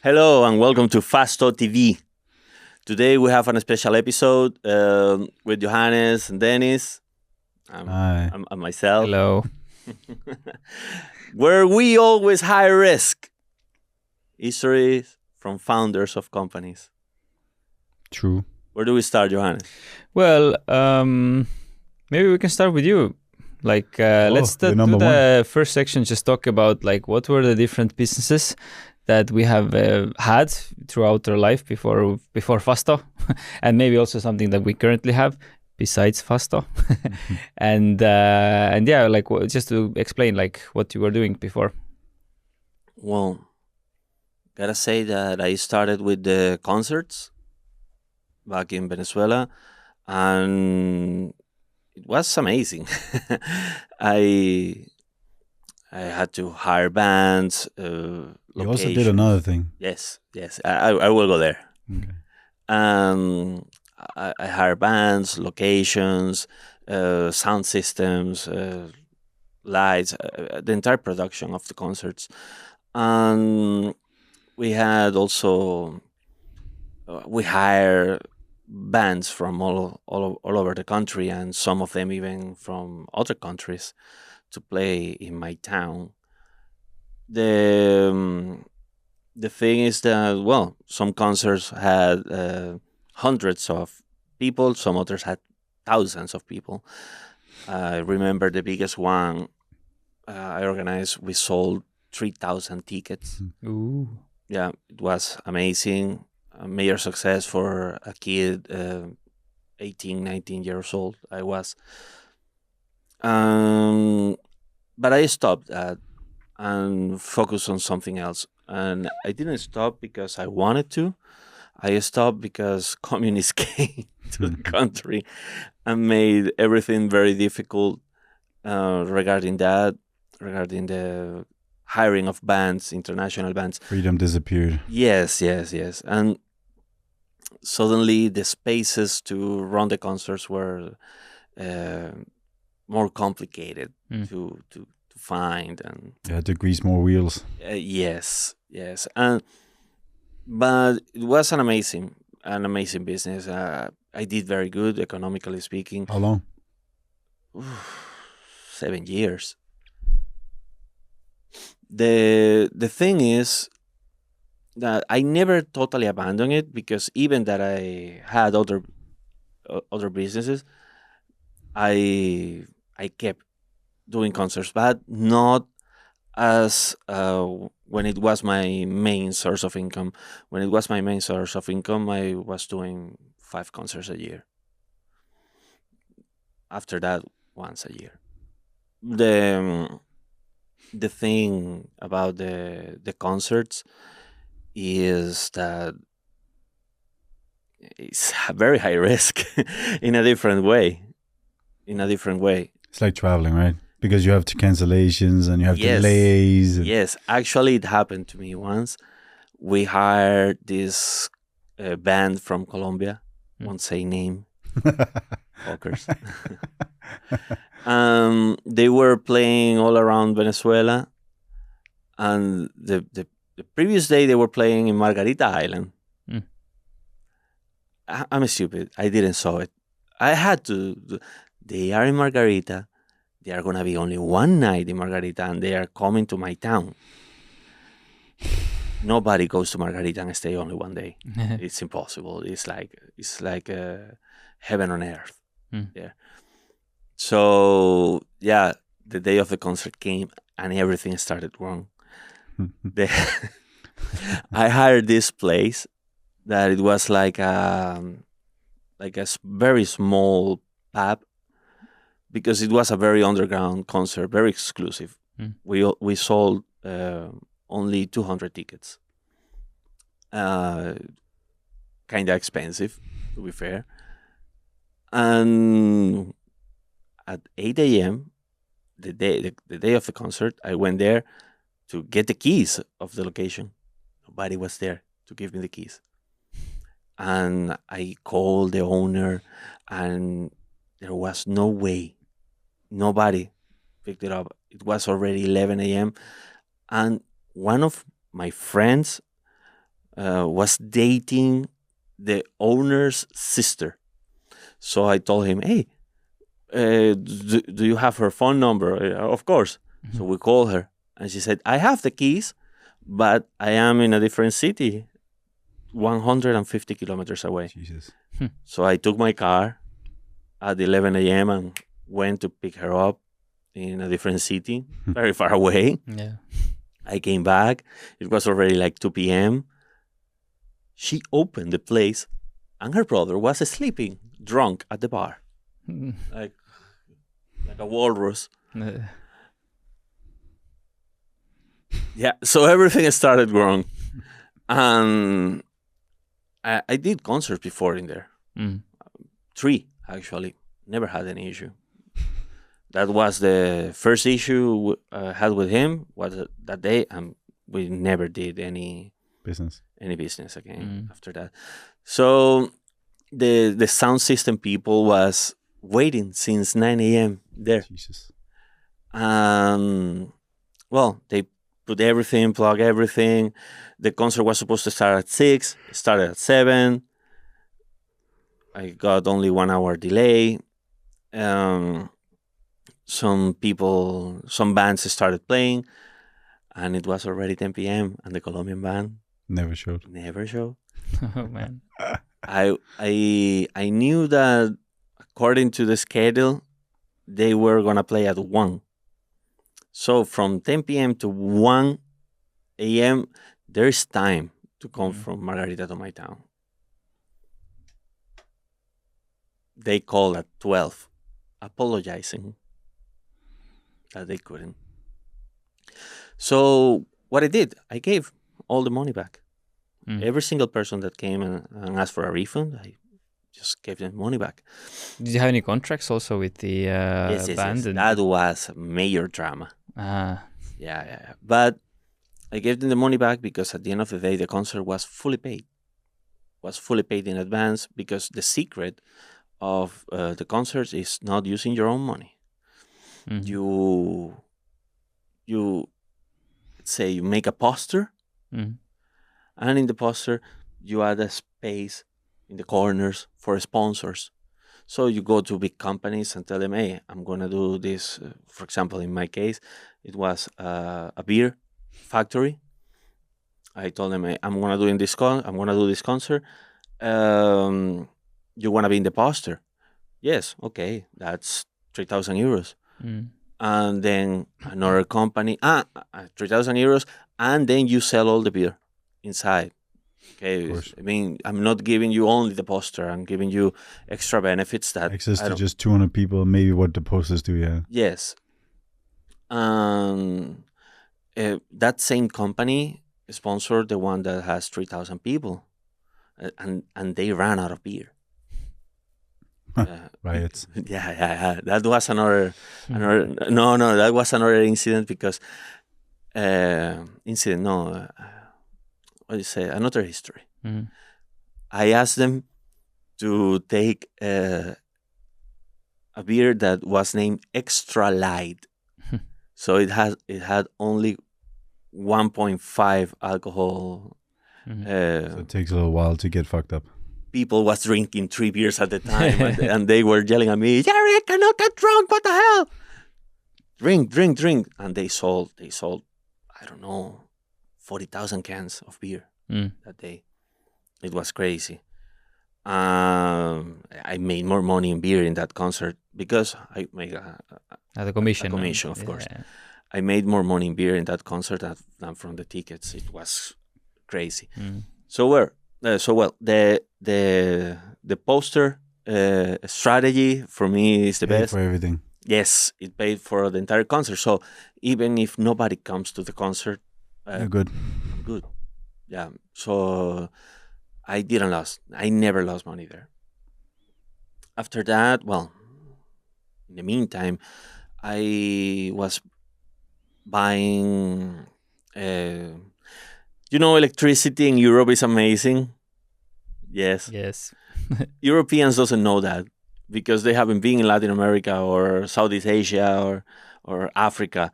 Hello and welcome to FASTO TV. Today we have a special episode with Johannes and Dennis Hi. and myself, Hello. where we always high risk histories from founders of companies. True. Where do we start, Johannes? Well, maybe we can start with you. Let's the do number the first section. Just talk about what were the different businesses that we have had throughout our life before FASTO, and maybe also something that we currently have besides FASTO, and yeah, just to explain what you were doing before. Well, gotta say that I started with the concerts back in Venezuela, and it was amazing. I had to hire bands. You also did another thing. Yes. I will go there. Okay. I hire bands, locations, sound systems, lights, the entire production of the concerts, and we had also we hire bands from all over the country, and some of them even from other countries, to play in my town. The thing is that, some concerts had hundreds of people, some others had thousands of people. I remember the biggest one I organized, we sold 3,000 tickets. Ooh. Yeah, it was amazing. A major success for a kid, 18, 19 years old I was. But I stopped that and focused on something else. And I didn't stop because I wanted to. I stopped because communists came to the country and made everything very difficult regarding the hiring of bands, international bands. Freedom disappeared. Yes. And suddenly the spaces to run the concerts were more complicated to find, and You had to grease more wheels. yes, but it was an amazing business. I did very good economically speaking. How long? 7 years. The thing is that I never totally abandoned it, because even that I had other businesses, I kept doing concerts, but not as when it was my main source of income. When it was my main source of income, I was doing 5 concerts a year. After that, once a year. The thing about the concerts is that it's a very high risk in a different way. It's like traveling, right? Because you have cancellations and you have Yes. delays. Yes, actually, it happened to me once. We hired this band from Colombia. Won't say name. Fuckers. They were playing all around Venezuela, and the previous day they were playing in Margarita Island. I'm stupid. I didn't saw it. I had to. They are in Margarita. They are gonna be only one night in Margarita, and they are coming to my town. Nobody goes to Margarita and stay only one day. It's impossible. It's like heaven on earth. Yeah. So yeah, the day of the concert came and everything started wrong. I hired this place that it was like a very small pub, because it was a very underground concert, very exclusive. We sold only 200 tickets. Kind of expensive, to be fair. And at 8 a.m., the day of the concert, I went there to get the keys of the location. Nobody was there to give me the keys. And I called the owner, and there was no way. Nobody picked it up. It was already 11 a.m. And one of my friends was dating the owner's sister. So I told him, "Hey, do you have her phone number?" Of course. So we called her, and she said, "I have the keys, but I am in a different city, 150 kilometers away." Jesus. So I took my car at 11 a.m. and went to pick her up in a different city, very far away. Yeah. I came back. It was already like 2 p.m. She opened the place, and her brother was sleeping, drunk at the bar, like a walrus. Yeah, so everything started wrong. And I did concerts before in there. 3, actually. Never had any issue. That was the first issue I had with him, was that day, and we never did any Business. business again after that. So the sound system people was waiting since 9 a.m. there. Jesus. Well, they put everything, plug everything. The concert was supposed to start at 6, it started at 7. I got only 1 hour delay. Some bands started playing, and it was already 10 p.m. and the Colombian band Never showed. never showed. Oh man. I knew that according to the schedule, they were gonna play at 1. So from 10 p.m. to 1 a.m., there's time to come from Margarita to my town. They called at 12, apologizing that they couldn't. So what I did, I gave all the money back. Every single person that came and asked for a refund, I just gave them money back. Did you have any contracts also with the Yes. band? That was a major drama. Yeah. But I gave them the money back because at the end of the day, the concert was fully paid. Was fully paid in advance, because the secret of the concerts is not using your own money. You say you make a poster, and in the poster you add a space in the corners for sponsors. So you go to big companies and tell them, "Hey, I'm gonna do this." For example, in my case, it was a beer factory. I told them, "Hey, I'm gonna do this concert. You wanna be in the poster?" Yes, okay, that's 3,000 euros. And then another company, 3,000 euros, and then you sell all the beer inside. Okay, I mean, I'm not giving you only the poster. I'm giving you extra benefits that access to just 200 people, maybe what the posters do. Yeah. Yes. That same company sponsored the one that has 3,000 people, and they ran out of beer. Riots. Yeah. That was another. No. That was another incident because incident. No. What do you say? Another history. I asked them to take a beer that was named Extra Light. So it had only 1.5 alcohol. So it takes a little while to get fucked up. People was drinking 3 beers at the time, and they were yelling at me, "Gerry, I cannot get drunk. What the hell? Drink." And they sold, I don't know, 40,000 cans of beer that day. It was crazy. I made more money in beer in that concert because I made the commission. A commission, of course. I made more money in beer in that concert than from the tickets. It was crazy. So the poster strategy for me is the Paid best. for everything. Yes, it paid for the entire concert. So even if nobody comes to the concert, You're good. I'm good. Yeah. So I never lost money there. After that, well, in the meantime, I was buying. Electricity in Europe is amazing. Yes. Europeans doesn't know that because they haven't been in Latin America or Southeast Asia or Africa.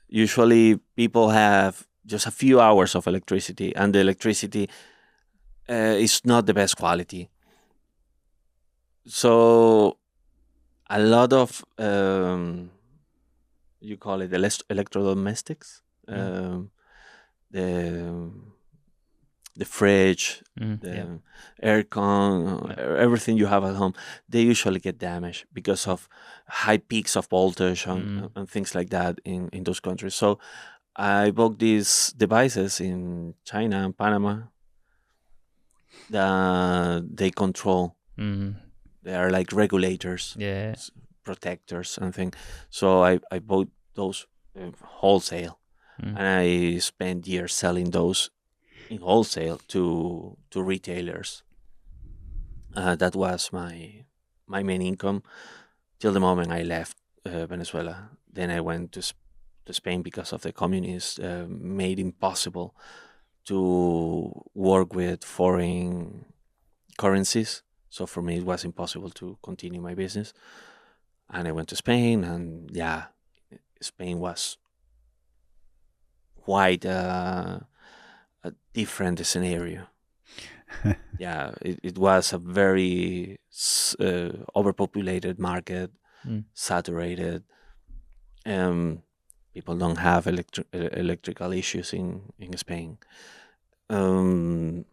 Usually, people have just a few hours of electricity, and the electricity is not the best quality. So a lot of you call it electrodomestics, the fridge, the aircon, everything you have at home, they usually get damaged because of high peaks of voltage and things like that in those countries. So I bought these devices in China and Panama that they control. They are like regulators, protectors, and things. So I bought those wholesale, and I spent years selling those in wholesale to retailers. That was my main income till the moment I left Venezuela. Then I went to Spain because of the communists made impossible to work with foreign currencies. So for me, it was impossible to continue my business. And I went to Spain, and Spain was quite a different scenario. It was a very overpopulated market, saturated. People don't have electrical issues in Spain, among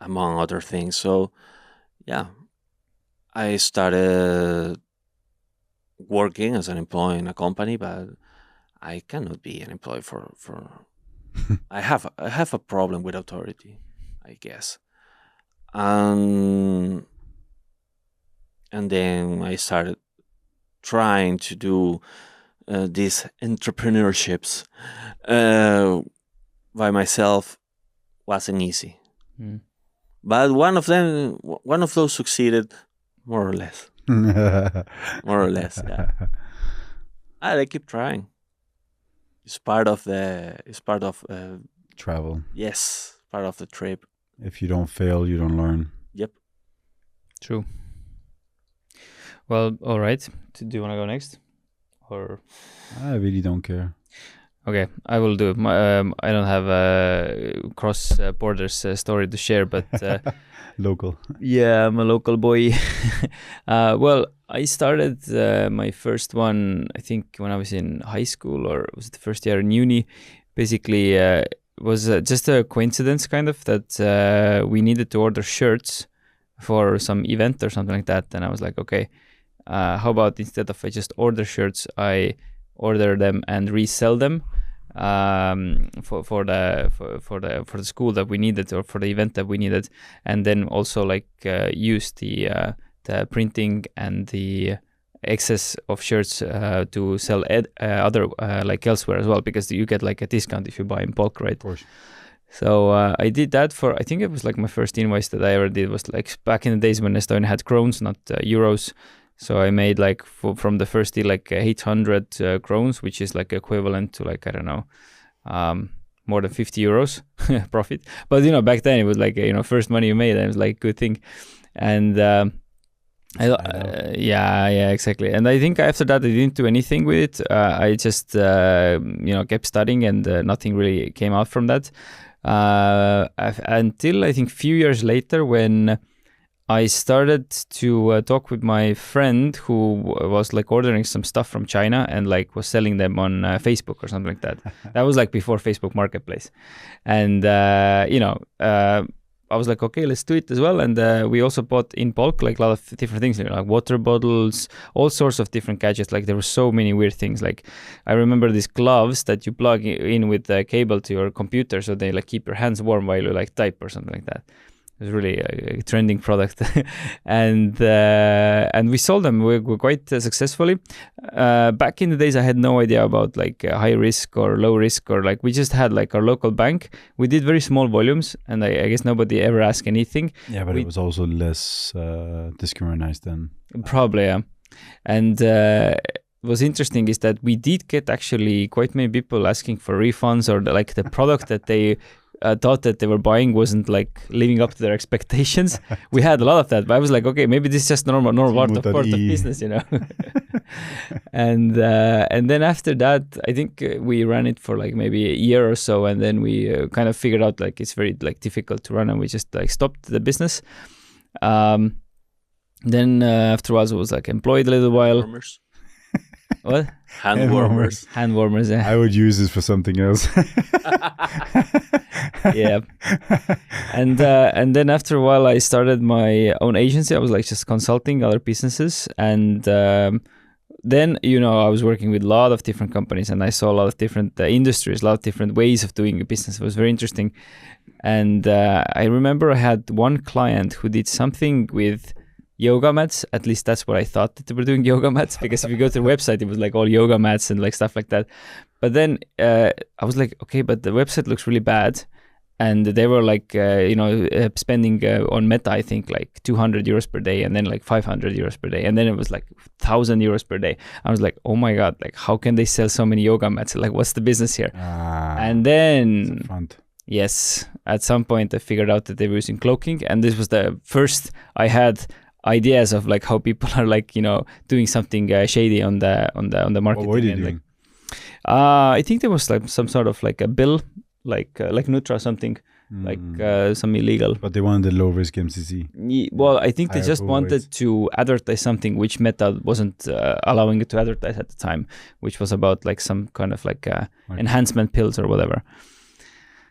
other things. So, I started working as an employee in a company, but I cannot be an employee for I have a problem with authority, I guess. And then I started trying to do these entrepreneurships by myself. Wasn't easy, but one of those succeeded, more or less. More or less, yeah. I keep trying. It's part of travel. Yes, part of the trip. If you don't fail, you don't learn. Yep. True. Well, all right. Do you want to go next, or? I really don't care. Okay, I will do it. I don't have a cross borders story to share, but local. Yeah, I'm a local boy. Well, I started my first one, I think, when I was in high school, or was it the first year in uni? Basically, it was just a coincidence, kind of, that we needed to order shirts for some event or something like that. And I was like, okay, how about instead of I just order shirts, I order them and resell them for the school that we needed, or for the event that we needed, and then also like use the printing and the excess of shirts to sell other like elsewhere as well, because you get like a discount if you buy in bulk, right? Of course. So I did that for, I think it was like my first invoice that I ever did was like back in the days when Estonia had krones, not euros. So I made like from the first deal like 800 krones, which is like equivalent to like, I don't know, more than 50 euros profit. But you know, back then it was like, you know, first money you made, and it was like good thing. And yeah, exactly. And I think after that I didn't do anything with it. I just you know, kept studying, and nothing really came out from that until I think a few years later, when I started to talk with my friend who was like ordering some stuff from China and like was selling them on Facebook or something like that. That was like before Facebook Marketplace. And, you know, I was like, okay, let's do it as well. And we also bought in bulk like a lot of different things, like water bottles, all sorts of different gadgets. Like there were so many weird things. Like I remember these gloves that you plug in with the cable to your computer, so they like keep your hands warm while you like type or something like that. It was really a trending product. And we sold them. We were quite successfully. Back in the days, I had no idea about like high risk or low risk, or like we just had like our local bank. We did very small volumes, and I guess nobody ever asked anything. Yeah, but it was also less discriminated then. Probably, yeah. And what's interesting is that we did get actually quite many people asking for refunds, or like the product that they thought that they were buying wasn't like living up to their expectations. We had a lot of that, but I was like, okay, maybe this is just normal part of business, you know. And then after that, I think we ran it for like maybe a year or so, and then we kind of figured out like it's very like difficult to run, and we just like stopped the business. Then afterwards, I was like employed a little while. Warmers. What? Hand warmers. Hand warmers. Yeah. I would use this for something else. Yeah. And then after a while, I started my own agency. I was like just consulting other businesses, and then I was working with a lot of different companies, and I saw a lot of different industries, a lot of different ways of doing a business. It was very interesting. And I remember I had one client who did something with yoga mats. At least that's what I thought, that they were doing yoga mats, because if you go to the website, it was like all yoga mats and like stuff like that. But then I was like, okay, but the website looks really bad. And they were like, spending on Meta, I think like 200 euros per day, and then like 500 euros per day. And then it was like 1,000 euros per day. I was like, oh my God, like how can they sell so many yoga mats? Like, what's the business here? And then, yes, at some point I figured out that they were using cloaking. And this was the first I had ideas of like how people are like, doing something shady on the marketing. What were you doing? I think there was like some sort of like a bill, like Nutra or something, like some illegal. But they wanted the low risk MCC. Well, I think they just wanted to advertise something which Meta wasn't allowing it to advertise at the time, which was about like some kind of like enhancement pills or whatever.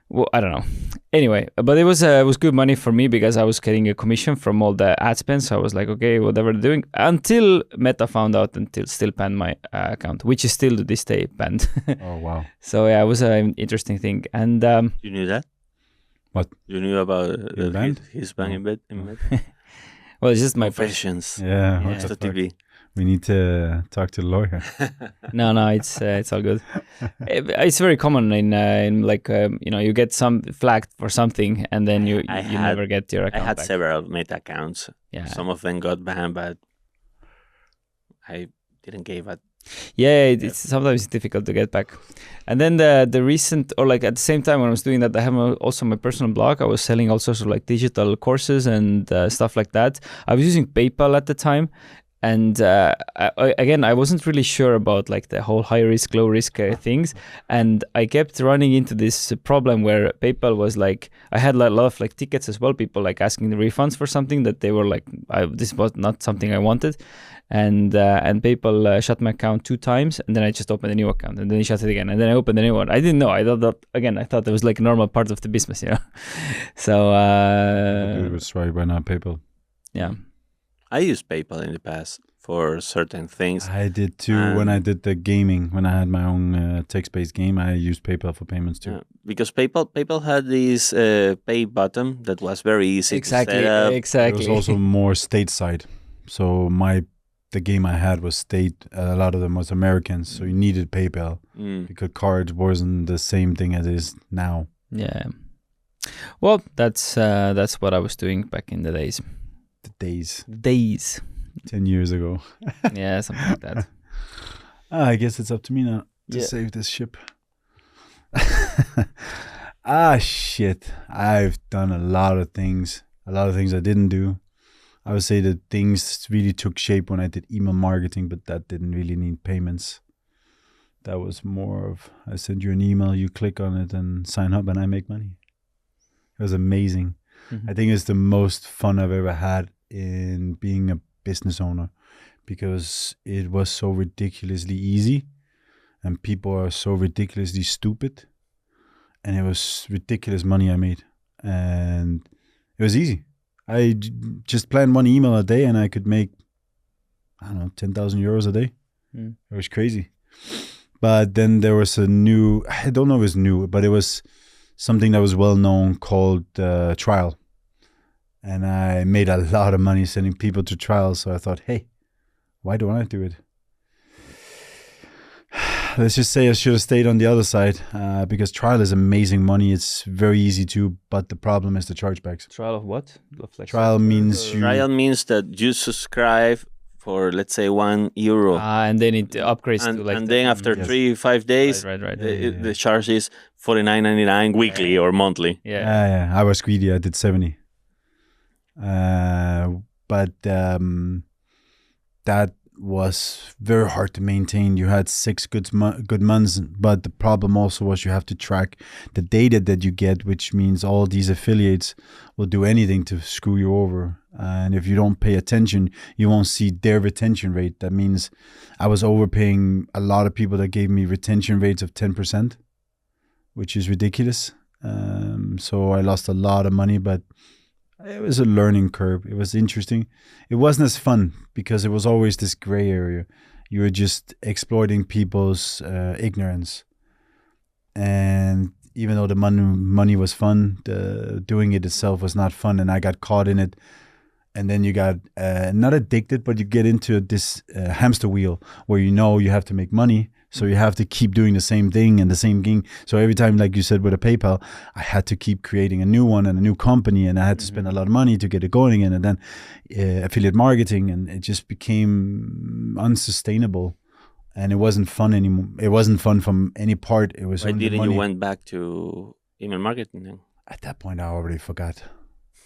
Well, I don't know. Anyway, but it was good money for me because I was getting a commission from all the ad spend. So I was like, okay, whatever they're doing, until Meta found out and still banned my account, which is still to this day banned. Oh, wow. So yeah, it was an interesting thing. And you knew that? What? You knew about his ban in bed? Well, it's just my professions. Yeah. Yeah. What's the TV. We need to talk to the lawyer. No, it's all good. It's very common in like you get some flagged for something, and then you never get your account I had back. several Meta accounts. Yeah. Some of them got banned, but I didn't give it. Yeah, it's sometimes difficult to get back. And then the recent, or like at the same time when I was doing that, I have also my personal blog. I was selling all sorts of like digital courses and stuff like that. I was using PayPal at the time. And I wasn't really sure about like the whole high risk, low risk things. And I kept running into this problem where PayPal was like, I had a lot of like tickets as well, people like asking the refunds for something that they were like, this was not something I wanted. And PayPal shut my account 2 times, and then I just opened a new account, and then they shut it again, and then I opened a new one. I didn't know. I thought that was like a normal part of the business, So It was right, why not PayPal? Yeah. I used PayPal in the past for certain things. I did too. When I did the gaming, when I had my own text-based game, I used PayPal for payments too. Because PayPal had this pay button that was very easy to set up. Exactly. It was also more stateside. So the game I had was state. A lot of them was Americans, so you needed PayPal because cards wasn't the same thing as it is now. Yeah. Well, that's what I was doing back in the days. Days. 10 years ago. Yeah, something like that. I guess it's up to me now to save this ship. Shit. I've done a lot of things I didn't do. I would say that things really took shape when I did email marketing, but that didn't really need payments. That was more of, I send you an email, you click on it and sign up, and I make money. It was amazing. I think it's the most fun I've ever had in being a business owner, because it was so ridiculously easy and people are so ridiculously stupid, and it was ridiculous money I made, and it was easy. I just planned one email a day and I could make, 10,000 euros a day. It was crazy. But then there was I don't know if it was new, but it was something that was well known called trial. And I made a lot of money sending people to trials. So I thought, hey, why don't I do it? Let's just say I should have stayed on the other side, because trial is amazing money. It's very easy to, but the problem is the chargebacks. Trial of what? Trial means Trial means that you subscribe for let's say €1, And then it upgrades to like and then after Yes. 3-5 days, right. the charge is $49.99 weekly or monthly. Yeah. I was greedy. I did 70. But that was very hard to maintain. You had 6 good months, but the problem also was you have to track the data that you get, which means all these affiliates will do anything to screw you over. And if you don't pay attention, you won't see their retention rate. That means I was overpaying a lot of people that gave me retention rates of 10%, which is ridiculous. So I lost a lot of money, but it was a learning curve. It was interesting. It wasn't as fun because it was always this gray area. You were just exploiting people's ignorance. And even though the money was fun, doing it itself was not fun. And I got caught in it. And then you got not addicted, but you get into this hamster wheel where you have to make money. So you have to keep doing the same thing and the same thing. So every time, like you said, with a PayPal, I had to keep creating a new one and a new company, and I had to spend a lot of money to get it going again. And then affiliate marketing, and it just became unsustainable. And it wasn't fun anymore. It wasn't fun from any part. It was. Why only didn't money. you went back to email marketing then? At that point, I already forgot.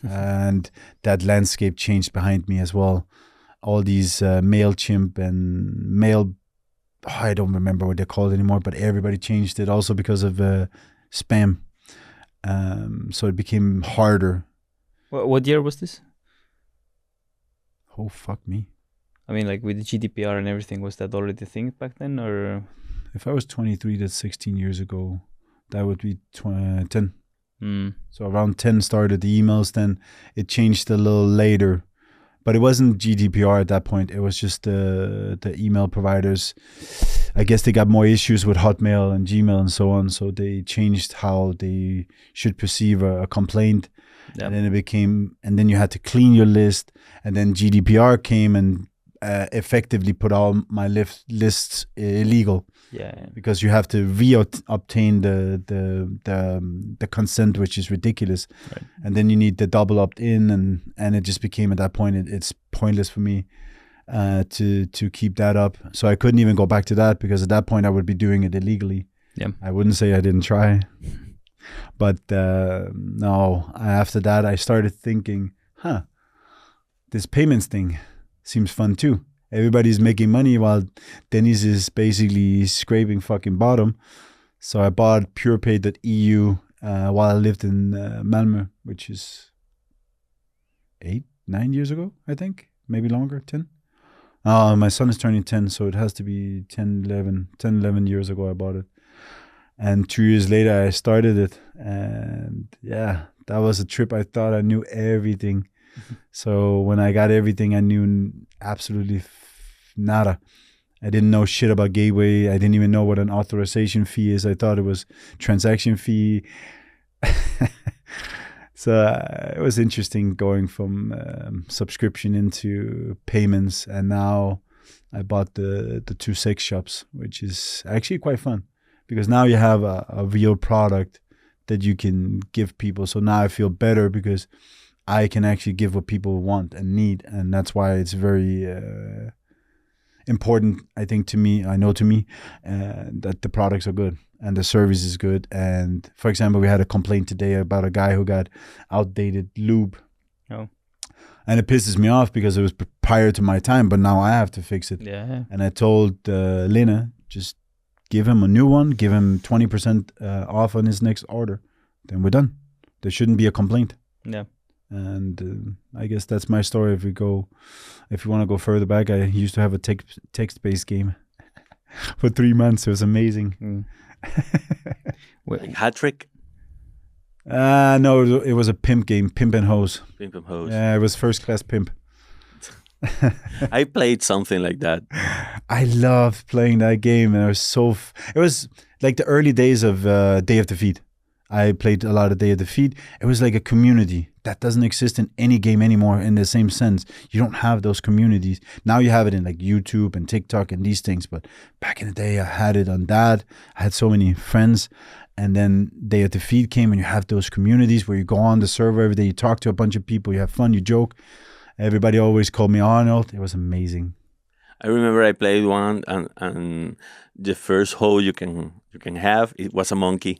And that landscape changed behind me as well. All these MailChimp and Mail, I don't remember what they're called anymore, but everybody changed it also because of spam. So it became harder. What year was this? Oh, fuck me. I mean, like with the GDPR and everything, was that already a thing back then, or? If I was 23, that's 16 years ago. That would be 10. So around 10 started the emails. Then it changed a little later, but it wasn't GDPR at that point. It was just the email providers. I guess they got more issues with Hotmail and Gmail and so on. So they changed how they should perceive a complaint. Yep. And then it became, and then you had to clean your list. And then GDPR came and effectively put all my lists illegal. Yeah. Because you have to obtain the consent, which is ridiculous. Right. And then you need the double opt-in, and it just became, at that point, it's pointless for me to keep that up. So I couldn't even go back to that, because at that point I would be doing it illegally. Yeah. I wouldn't say I didn't try. But no, after that I started thinking, this payments thing seems fun too. Everybody's making money while Dennis is basically scraping fucking bottom. So I bought PurePay.eu while I lived in Malmö, which is 8-9 years ago, I think. Maybe longer, 10. My son is turning 10, so it has to be 10-11 years ago I bought it. And 2 years later I started it. And yeah, that was a trip. I thought I knew everything. So when I got everything, I knew absolutely nada. I didn't know shit about gateway. I didn't even know what an authorization fee is. I thought it was transaction fee. So it was interesting going from subscription into payments. And now I bought the 2 sex shops, which is actually quite fun, because now you have a real product that you can give people. So now I feel better because I can actually give what people want and need. And that's why it's very important, I think, to me, that the products are good and the service is good. And for example, we had a complaint today about a guy who got outdated lube. Oh. And it pisses me off because it was prior to my time, but now I have to fix it. Yeah. And I told Lena, just give him a new one, give him 20% off on his next order. Then we're done. There shouldn't be a complaint. Yeah. And I guess that's my story. If you want to go further back, I used to have a text-based game for 3 months. It was amazing. Like hat trick? No, it was a pimp game, Pimp and Hose. Pimp and Hose. Yeah, it was first class pimp. I played something like that. I loved playing that game, and it was like the early days of Day of Defeat. I played a lot of Day of Defeat. It was like a community that doesn't exist in any game anymore in the same sense. You don't have those communities. Now you have it in like YouTube and TikTok and these things. But back in the day, I had it on that. I had so many friends. And then Day of Defeat came, and you have those communities where you go on the server every day. You talk to a bunch of people. You have fun. You joke. Everybody always called me Arnold. It was amazing. I remember I played one, and the first hoe you can have it was a monkey,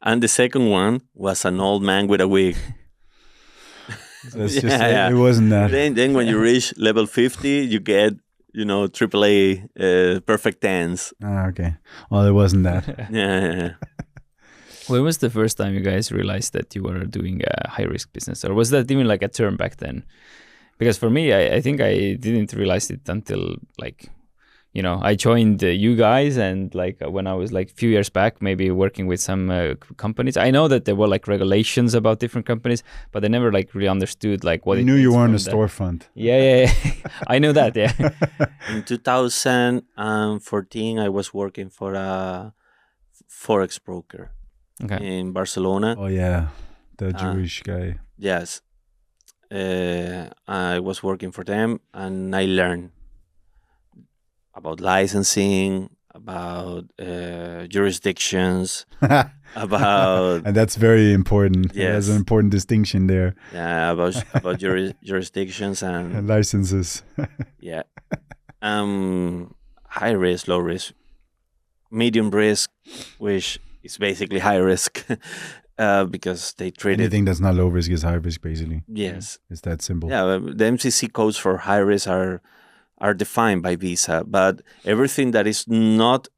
and the second one was an old man with a wig. That's just Yeah, yeah. it wasn't that. Then when you reach level 50, you get AAA perfect tens. Okay. Well, it wasn't that. Yeah, yeah, yeah. When was the first time you guys realized that you were doing a high risk business, or was that even like a term back then? Because for me, I think I didn't realize it until like, I joined you guys, and like when I was like a few years back, maybe working with some companies. I know that there were like regulations about different companies, but I never like really understood like what I it knew you means weren't a from the- storefront. Yeah. I know that. Yeah. In 2014, I was working for a forex broker Okay. in Barcelona. Oh yeah, the Ah. Jewish guy. Yes, I was working for them, and I learned about licensing, about jurisdictions, about And that's very important. There's an Yes. important distinction there. about jurisdictions And and licenses. yeah, high risk, low risk, medium risk, which is basically high risk, because they treat it. Anything that's not low risk is high risk, basically. Yes, It's that simple. yeah. The MCC codes for high risk are defined by Visa, but everything that is not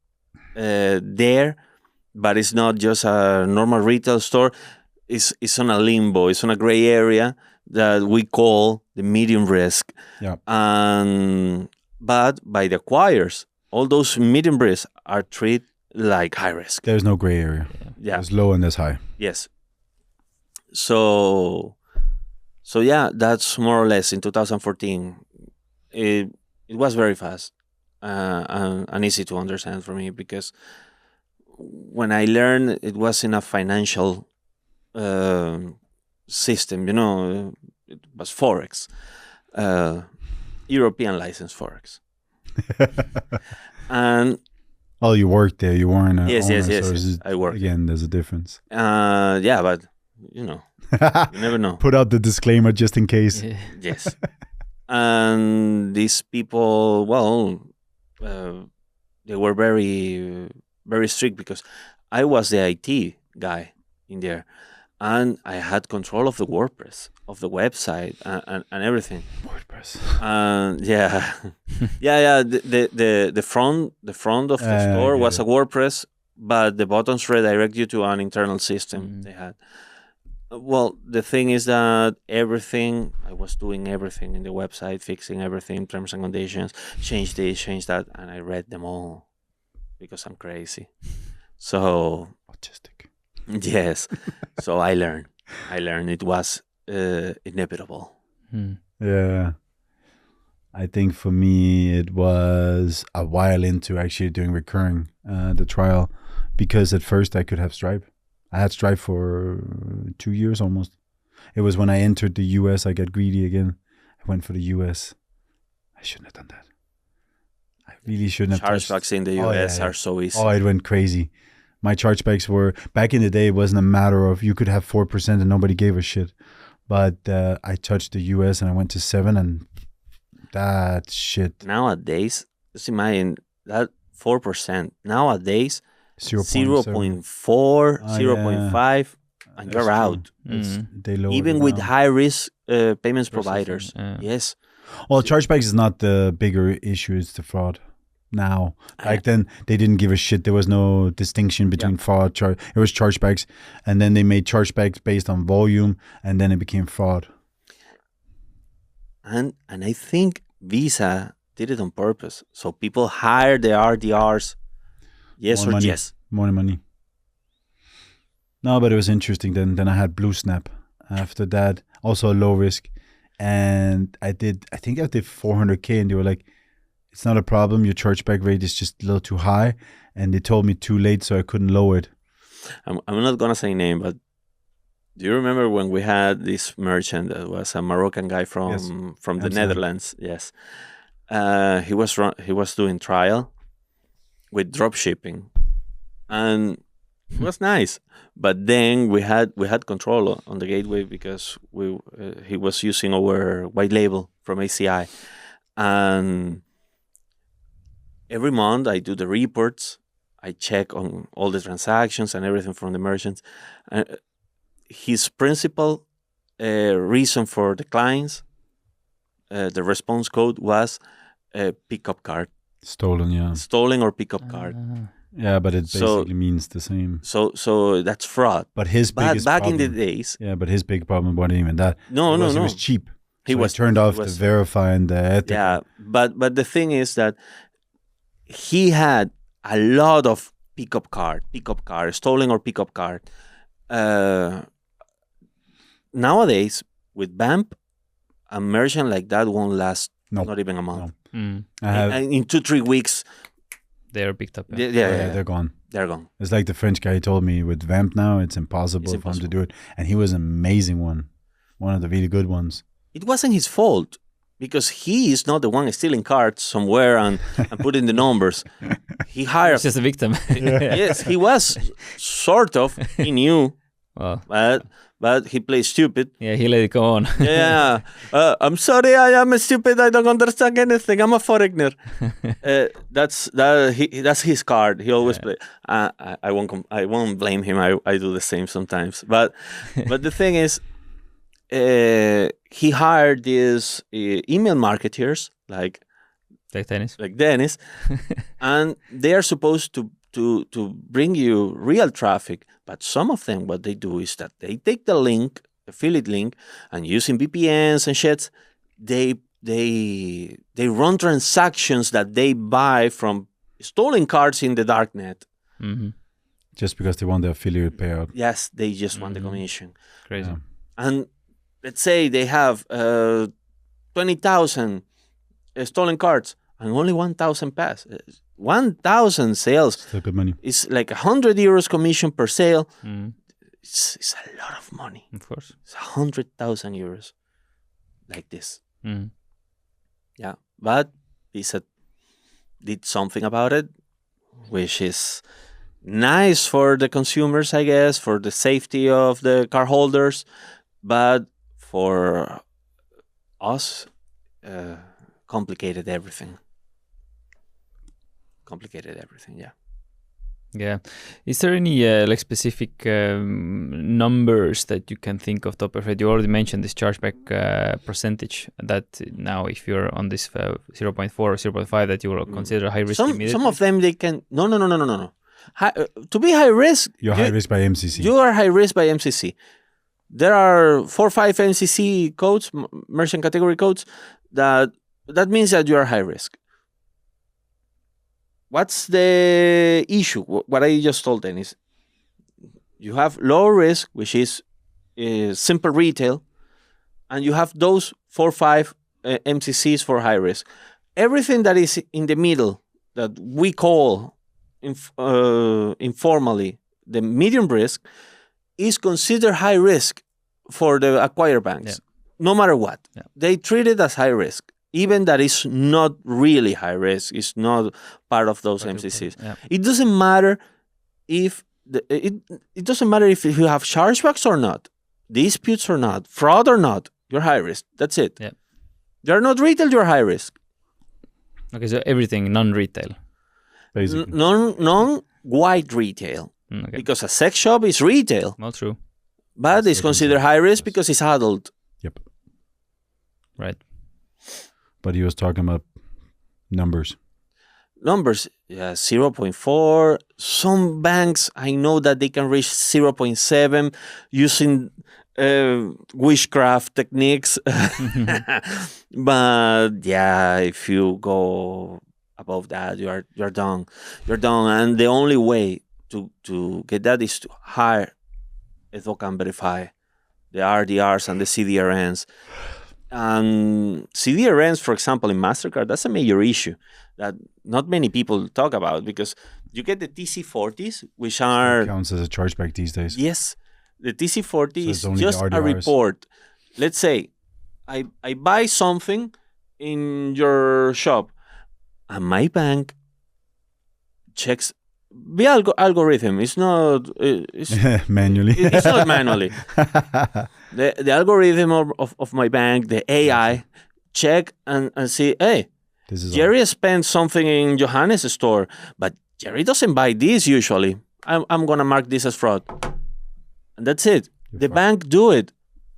there, but it's not just a normal retail store, is on a limbo. It's on a gray area that we call the medium risk. Yeah. But by the acquirers, all those medium risks are treated like high risk. There's no gray area. Yeah. There's low and there's high. Yes. So yeah, that's more or less in 2014. It was very fast, and easy to understand for me, because when I learned, it was in a financial system. It was forex, European license forex, and Oh, you worked there. You weren't an Yes, owner, yes, yes, so yes. it's- I worked. Again, there's a difference. yeah, but you never know. Put out the disclaimer just in case. Yeah. Yes. And these people, well, they were very, very strict, because I was the IT guy in there, and I had control of the WordPress, of the website, and everything. WordPress. And yeah, yeah. The front of the I store get was it. a WordPress, but the buttons redirect you to an internal system Mm. they had. Well, the thing is that I was doing everything in the website, fixing everything, terms and conditions, change this, change that, and I read them all because I'm crazy. So Autistic. yes, so I learned. It was inevitable. Hmm. Yeah. I think for me, it was a while into actually doing recurring, the trial, because at first I could have Stripe. I had Stripe for 2 years almost. It was when I entered the US, I got greedy again. I went for the US. I shouldn't have done that. I really shouldn't have touched. Chargebacks in the Oh, yeah, US yeah. are so easy. Oh, it went crazy. My chargebacks were, back in the day, it wasn't a matter of you could have 4% and nobody gave a shit. But I touched the US and I went to 7, and that shit, Nowadays, just imagine that 4%. Nowadays, 0.7. 0.4, Ah, 0.5, and That's you're true. out. They lowered Even it with now. high risk payments Versus, providers. Yes. Well, chargebacks is not the bigger issue, it's the fraud. Now, back then, they didn't give a shit. There was no distinction between fraud, it was chargebacks, and then they made chargebacks based on volume, and then it became fraud. And I think Visa did it on purpose. So people hire the RDRs, yes More or money. yes. More money. No, but it was interesting. Then I had Blue Snap after that, also a low risk, and I think I did 400K, and they were like, it's not a problem, your chargeback rate is just a little too high, and they told me too late, so I couldn't lower it. I'm not going to say name, but do you remember when we had this merchant that was a Moroccan guy from Yes. the Amsterdam. Netherlands? Yes. He was doing trial with drop shipping, and it was nice. But then we had control on the gateway, because he was using our white label from ACI, and every month I do the reports. I check on all the transactions and everything from the merchants. Uh, his principal reason for the clients, the response code was pickup card, Stolen, yeah. stolen or pickup card. Yeah, but it So- basically means the same. So that's fraud. But his But biggest back problem, in the days, yeah, but his big problem wasn't even that. no, It no, was, no. It was cheap. He So was turned he off was- the verify and the ethical. Yeah, but the thing is that he had a lot of pickup card, stolen or pickup card. Nowadays, with BAMP, a merchant like that won't last No. not even a month. I have, And in 2-3 weeks, They are picked up. yeah, they're gone. they're gone. It's like the French guy told me with Vamp now, it's impossible for him to do it. And he was an amazing one of the really good ones. It wasn't his fault because he is not the one stealing cards somewhere and putting the numbers. He hired. He's just a victim. Yes, he was sort of. He knew, Well, but he played stupid. yeah, he let it go on. Yeah, I'm sorry, I am stupid. I don't understand anything. I'm a foreigner. That's his card. He always play. I won't blame him. I do the same sometimes. But the thing is, he hired these email marketers like Dennis. Dennis, and they are supposed to bring you real traffic. But some of them, what they do is that they take the link, affiliate link, and using VPNs and shit, they run transactions that they buy from stolen cards in the darknet. Mm-hmm. Just because they want the affiliate payout. Yes, they just want the commission. Crazy. Yeah. And let's say they have 20,000 stolen cards and only 1,000 pass. 1,000 sales Still good money. is like 100 euros commission per sale. Mm, It's a lot of money. of course. It's 100,000 euros like this. Mm. Yeah. But he did something about it, which is nice for the consumers, I guess, for the safety of the car holders. But for us, complicated everything. Yeah. Yeah. Is there any like specific numbers that you can think of top of your head? You already mentioned this chargeback percentage that now if you're on this 0.4 or 0.5 that you will consider high risk immediately. Some of them they can no. To be high risk, You're high risk by MCC. you are high risk by MCC. There are 4 or 5 MCC codes, merchant category codes, that means that you are high risk. What's the issue? What I just told them is you have low risk, which is simple retail, and you have those 4 or 5 MCCs for high risk. Everything that is in the middle that we call informally the medium risk is considered high risk for the acquired banks, no matter what. Yeah. They treat it as high risk, even that is not really high risk. It's not part of those MCCs. Yeah. It doesn't matter if it doesn't matter if you have chargebacks or not, disputes or not, fraud or not. You're high risk. That's it. Yeah. You're not retail. You're high risk. Okay, so everything non-retail. basically. Non-white retail, Okay. because a sex shop is retail, Not true. but it's considered high risk because it's adult. Yep. Right. But he was talking about numbers. Numbers, yeah, 0.4. Some banks, I know that they can reach 0.7 using witchcraft techniques. But yeah, if you go above that, you're done. You're done. And the only way to get that is to hire Evoke and Verify, the RDRs and the CDRNs. And CDRNs, for example, in MasterCard, that's a major issue that not many people talk about, because you get the TC40s, which are... Counts as a chargeback these days. Yes, the TC40 So is it's only just the a RDRs. report. Let's say I buy something in your shop, and my bank checks the algorithm. It's not Manually. it's not manually. The algorithm of my bank, the AI, check and see, hey, This is all. Gerry spent something in Johannes' store, but Gerry doesn't buy this usually. I'm gonna mark this as fraud, and that's it. The bank do it.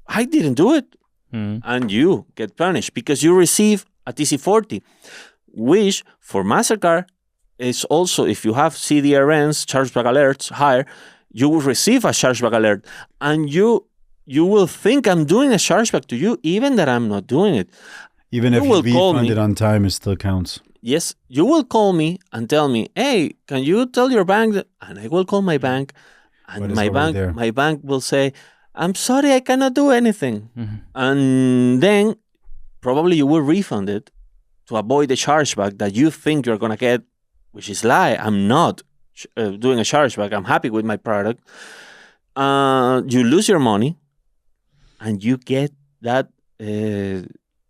I didn't do it, and you get punished because you receive a TC40, which for Mastercard is also, if you have CDRNs, chargeback alerts higher, you will receive a chargeback alert, and you will think I'm doing a chargeback to you, even that I'm not doing it. Even if you refund it on time, it still counts. Yes, you will call me and tell me, hey, can you tell your bank that? And I will call my bank, and my bank will say, I'm sorry, I cannot do anything. And then probably you will refund it to avoid the chargeback that you think you're going to get, which is lie. I'm not doing a chargeback. I'm happy with my product. You lose your money, and you get that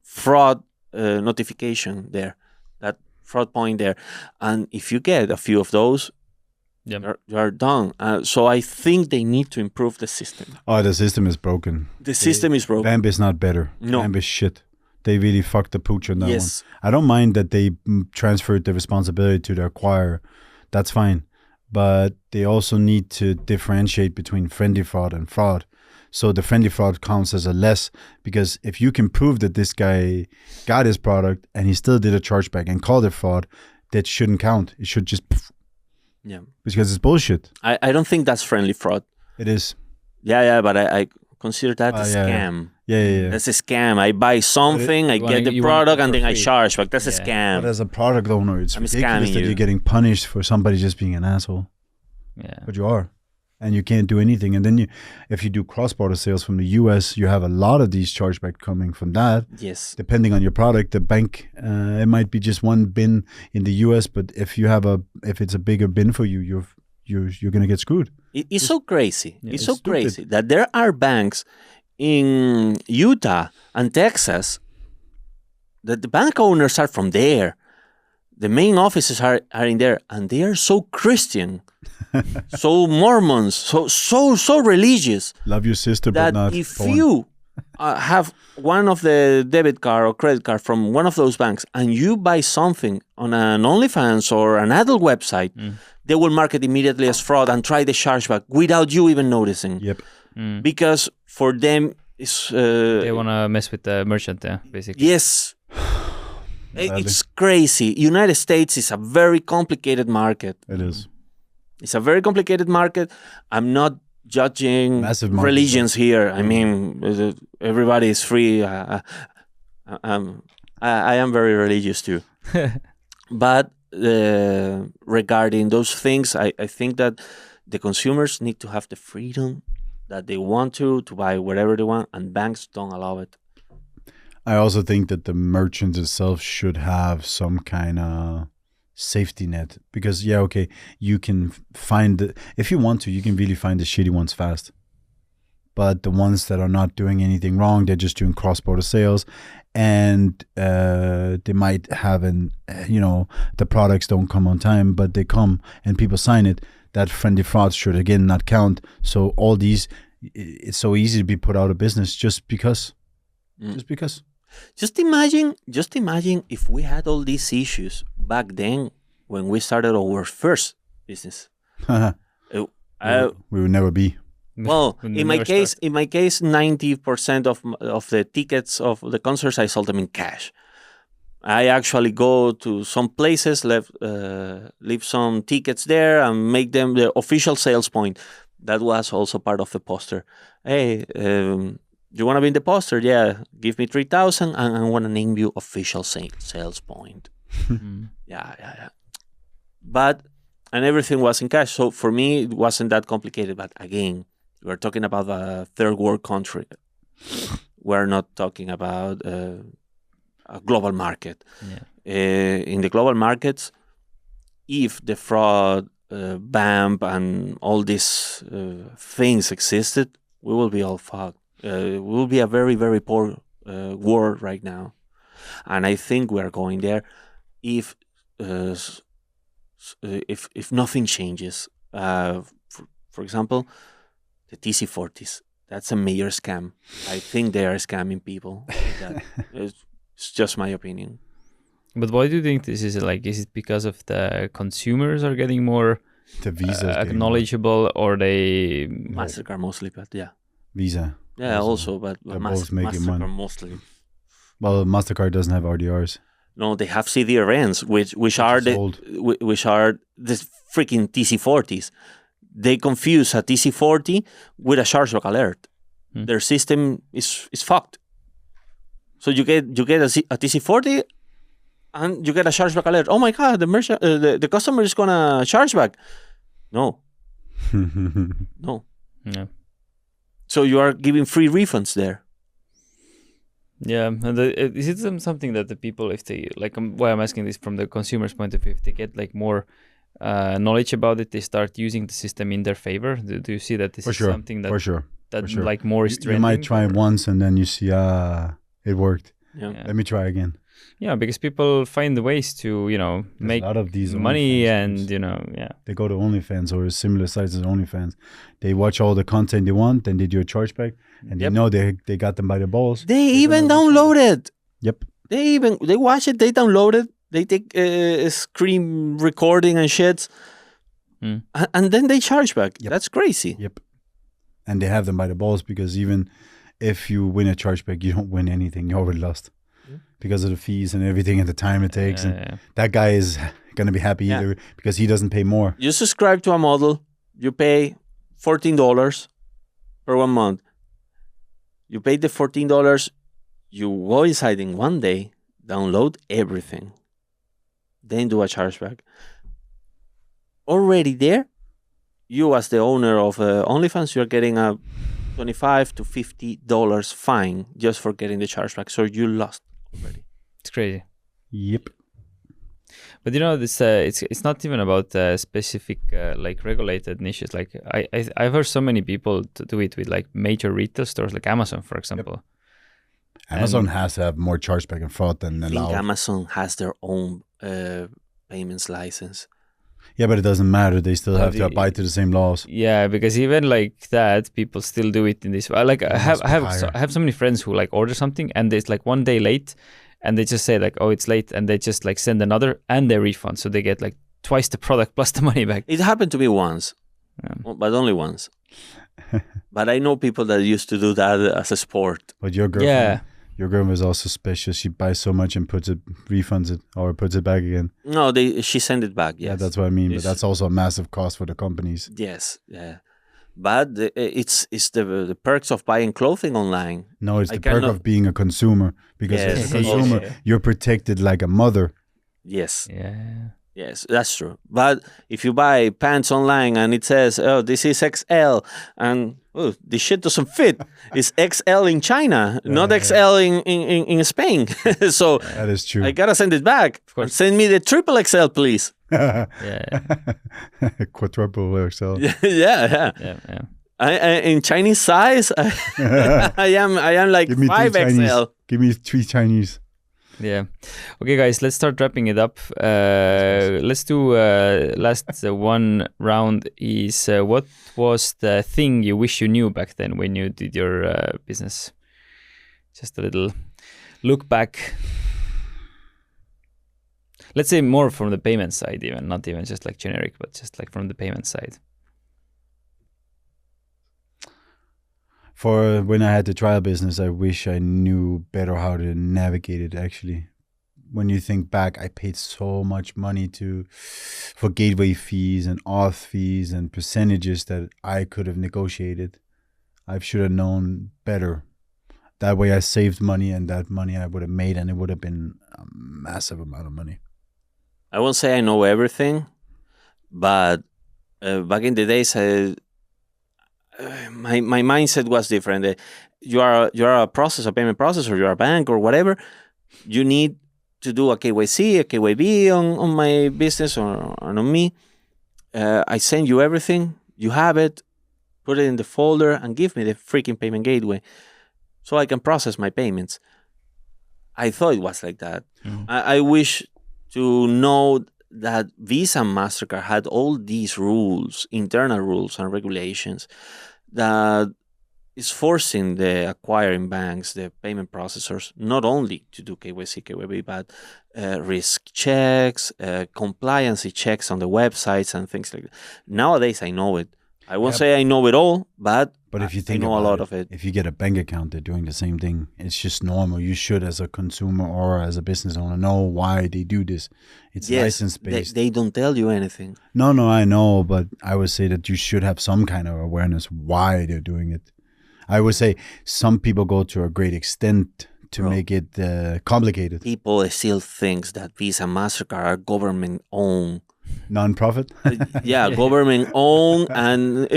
fraud notification there, that fraud point there. And if you get a few of those, you're done. So I think they need to improve the system. Oh, the system is broken. The system is broken. Vamp is not better. No. Vamp is shit. They really fucked the pooch on that one. I don't mind that they transferred the responsibility to the acquirer. That's fine. But they also need to differentiate between friendly fraud and fraud. So the friendly fraud counts as a less, because if you can prove that this guy got his product and he still did a chargeback and called it fraud, that shouldn't count. It should just... Yeah. Because it's bullshit. I don't think that's friendly fraud. It is. Yeah, but I consider that a scam. Yeah. That's a scam. I buy something, I get the product, and then I charge back. That's a scam. But as a product owner, it's ridiculous that you. you're getting punished for somebody just being an asshole. Yeah. But you are. And you can't do anything. And then if you do cross-border sales from the US, you have a lot of these chargebacks coming from that. Yes. Depending on your product, the bank, it might be just one bin in the US, but if it's a bigger bin for you, you're gonna get screwed. It's so crazy. It's so crazy that there are banks in Utah and Texas that the bank owners are from there. The main offices are in there, and they are so Christian, so Mormons, so religious. Love your sister, that but not if porn. you have one of the debit card or credit card from one of those banks, and you buy something on an OnlyFans or an adult website, they will mark it immediately as fraud and try the chargeback without you even noticing. Yep. Because for them, it's they want to mess with the merchant, basically. Yes. It's crazy. United States is a very complicated market. It is. It's a very complicated market. I'm not judging religions here. I mean, everybody is free. I am very religious too. But regarding those things, I think that the consumers need to have the freedom that they want to buy whatever they want, and banks don't allow it. I also think that the merchant itself should have some kind of safety net, because you can find if you want to, you can really find the shitty ones fast. But the ones that are not doing anything wrong, they're just doing cross-border sales, and they might have the products don't come on time, but they come and people sign it. That friendly fraud should again not count. So all these, it's so easy to be put out of business just because. Just because. Just imagine if we had all these issues back then when we started our first business. We would never be. Well, in my case, 90% of the tickets of the concerts, I sold them in cash. I actually go to some places, leave some tickets there, and make them the official sales point. That was also part of the poster. Hey, you want to be in the poster? Yeah, give me 3,000, and I want to name you official sales point. Yeah. And everything was in cash. So for me, it wasn't that complicated. But again, we're talking about a third world country. We're not talking about a global market. In the global markets, if the fraud, BAMP, and all these things existed, we will be all fucked. We will be a very, very poor world right now. And I think we are going there if nothing changes. For example, the TC40s. That's a major scam. I think they are scamming people with that. It's just my opinion. But why do you think this is like? Is it because of the consumers are getting more The Visa knowledgeable, or they Mastercard mostly, but yeah. Visa. Yeah, also, but They're both making Mastercard money. mostly. Well, Mastercard doesn't have RDRs. No, they have CDRNs, which are the freaking TC40s. They confuse a TC40 with a chargeback alert. Their system is fucked. So you get a TC40 and you get a chargeback alert. Oh my god, the customer is gonna charge back. No. No. Yeah. So you are giving free refunds there. Yeah, and is it something that the people, if they like, why I'm asking this from the consumer's point of view, if they get like more knowledge about it, they start using the system in their favor. Do you see that this is something that like more is trending? You might try it once and then you see, it worked. Yeah. Let me try again. Yeah, because people find the ways to, make a lot of these money OnlyFans and, They go to OnlyFans or similar sites as OnlyFans. They watch all the content they want, then they do a chargeback, and they know they got them by the balls. They even download it. Yep. They watch it, they download it, they take screen recording and shit, and then they charge back. Yep. That's crazy. Yep. And they have them by the balls because even if you win a chargeback, you don't win anything. You already lost. Because of the fees and everything and the time it takes. And that guy is going to be happy either because he doesn't pay more. You subscribe to a model, you pay $14 per 1 month. You pay the $14, you go inside in 1 day, download everything, then do a chargeback. Already there, you as the owner of OnlyFans, you're getting a $25 to $50 fine just for getting the chargeback. So you lost already. It's crazy. Yep. But this it's not even about specific like regulated niches. Like I've heard so many people to do it with like major retail stores like Amazon, for example. Yep. Amazon has to have more chargeback and fraud than allowed. I think Amazon has their own payments license. Yeah, but it doesn't matter. They still have to abide to the same laws. Yeah, because even like that, people still do it in this. Like I have so many friends who like order something and it's like 1 day late, and they just say like, oh, it's late, and they just like send another and they refund, so they get like twice the product plus the money back. It happened to me once, but only once. But I know people that used to do that as a sport. But your girlfriend, your girlfriend is also special. She buys so much and refunds it or puts it back again. No, she sent it back. Yes. Yeah, that's what I mean. But that's also a massive cost for the companies. Yes, yeah. But it's the perks of buying clothing online. No, it's the perk of being a consumer, because as a consumer, you're protected like a mother. Yes. Yeah. Yes, that's true. But if you buy pants online and it says, oh, this is XL, and oh, this shit doesn't fit. It's XL in China, not XL in Spain. So that is true. I gotta send it back. Of course. Send me the triple XL, please. Quadruple XL. Yeah. I in Chinese size, I am like 5XL. Give me 3 Chinese. Yeah. Okay, guys, let's start wrapping it up. Let's do last one round is what was the thing you wish you knew back then when you did your business? Just a little look back. Let's say more from the payment side even, not even just like generic, but just like from the payment side. For when I had the trial business, I wish I knew better how to navigate it, actually. When you think back, I paid so much money for gateway fees and auth fees and percentages that I could have negotiated. I should have known better. That way I saved money, and that money I would have made, and it would have been a massive amount of money. I won't say I know everything, but back in the days, my mindset was different. You are a payment processor, you're a bank or whatever. You need to do a KYC, a KYB on my business or on me. I send you everything. You have it. Put it in the folder and give me the freaking payment gateway so I can process my payments. I thought it was like that. Mm-hmm. I wish to know that Visa and MasterCard had all these rules, internal rules and regulations, that is forcing the acquiring banks, the payment processors, not only to do KYC, KYB, but risk checks, compliance checks on the websites and things like that. Nowadays, I know it. I won't say I know it all, but if you I think know a about lot of it. if you get a bank account, they're doing the same thing. It's just normal. You should, as a consumer or as a business owner, know why they do this. It's license based. They don't tell you anything. No, I know, but I would say that you should have some kind of awareness why they're doing it. I would say some people go to a great extent to make it complicated. People still think that Visa, MasterCard are government owned. Non-profit? Yeah, government owned, and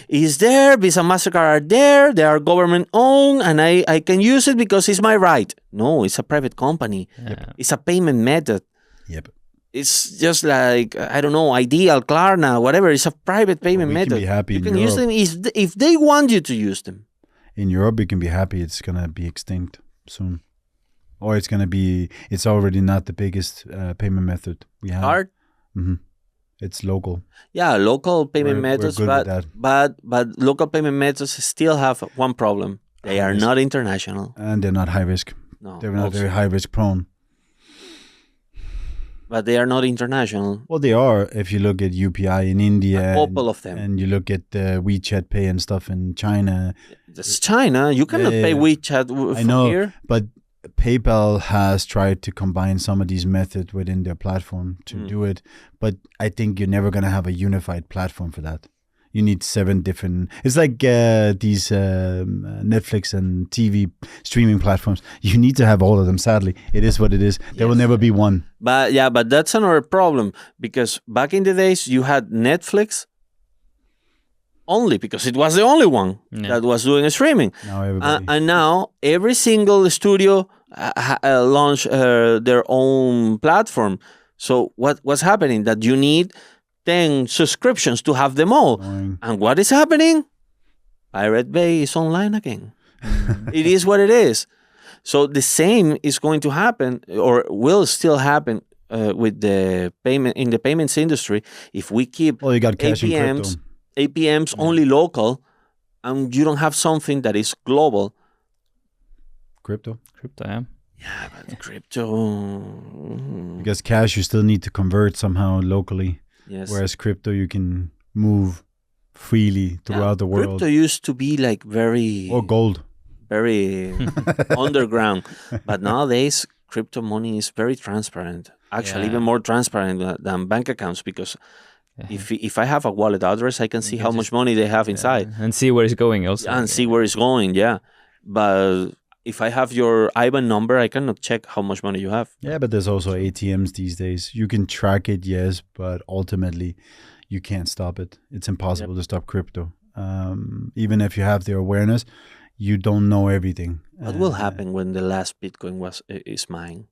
is there Visa, MasterCard are there. They are government owned, and I can use it because it's my right. No, it's a private company. Yeah. It's a payment method. Yep. It's just like, I don't know, Ideal, Klarna, whatever. It's a private payment method. Can be happy you in can use Europe. them if they want you to use them. In Europe, you can be happy it's going to be extinct soon. Or it's already not the biggest payment method we have. Card? Mm-hmm. It's local. Yeah, local payment methods, we're good with but local payment methods still have one problem. They are not international. And they're not high risk. No, They're not very high risk prone. But they are not international. Well, they are. If you look at UPI in India, A couple of them. and you look at WeChat Pay and stuff in China. It's China. You cannot pay WeChat I from know, here. but PayPal has tried to combine some of these methods within their platform to do it. But I think you're never going to have a unified platform for that. You need 7 different... It's like these Netflix and TV streaming platforms. You need to have all of them, sadly. It is what it is. There will never be one. But that's another problem, because back in the days you had Netflix only because it was the only one that was doing streaming. Now everybody... And now every single studio launched their own platform. So what's happening? That you need 10 subscriptions to have them all. Boring. And what is happening? Pirate Bay is online again. It is what it is. So the same is going to happen, or will still happen, with the payment in the payments industry. If we keep you got cash and crypto. APMs only local, and you don't have something that is global. Crypto? Yeah. Yeah, but crypto... Because cash you still need to convert somehow locally. Yes. Whereas crypto you can move freely throughout the world. Crypto used to be like very... Or gold. Very underground. But nowadays, crypto money is very transparent. Actually, even more transparent than bank accounts, because if I have a wallet address, I can see how much money they have inside. And see where it's going also. And see where it's going, yeah. But if I have your IBAN number, I cannot check how much money you have. Yeah, but there's also ATMs these days. You can track it, yes, but ultimately you can't stop it. It's impossible to stop crypto. Even if you have the awareness, you don't know everything. What will happen when the last Bitcoin is mined?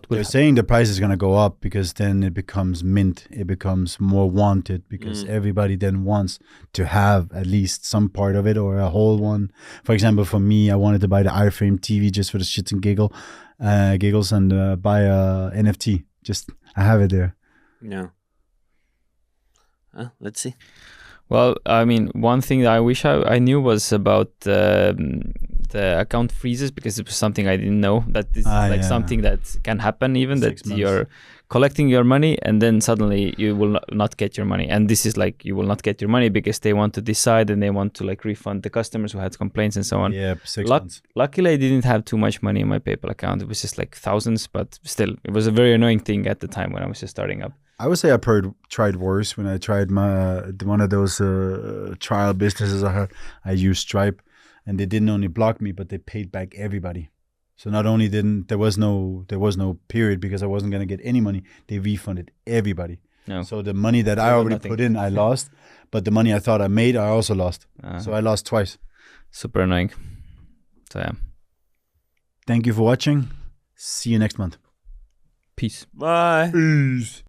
They're saying the price is going to go up, because then it becomes mint. It becomes more wanted, because everybody then wants to have at least some part of it, or a whole one. For example, for me, I wanted to buy the iFrame TV just for the shits and giggles, and buy a NFT. I have it there. Yeah. Let's see. Well, I mean, one thing that I wish I knew was about the account freezes, because it was something I didn't know, that this is something that can happen, even 6 months. You're collecting your money and then suddenly you will not get your money. And this is like, you will not get your money because they want to decide and they want to like refund the customers who had complaints and so on. Yeah, 6 months. Luckily, I didn't have too much money in my PayPal account. It was just like thousands, but still, it was a very annoying thing at the time when I was just starting up. I would say I tried worse when I tried one of those trial businesses I had. I used Stripe, and they didn't only block me, but they paid back everybody. So not only there was no period because I wasn't going to get any money, they refunded everybody. No. So the money that I already put in, I lost, but the money I thought I made, I also lost. So I lost twice. Super annoying. So yeah. Thank you for watching. See you next month. Peace. Bye. Peace.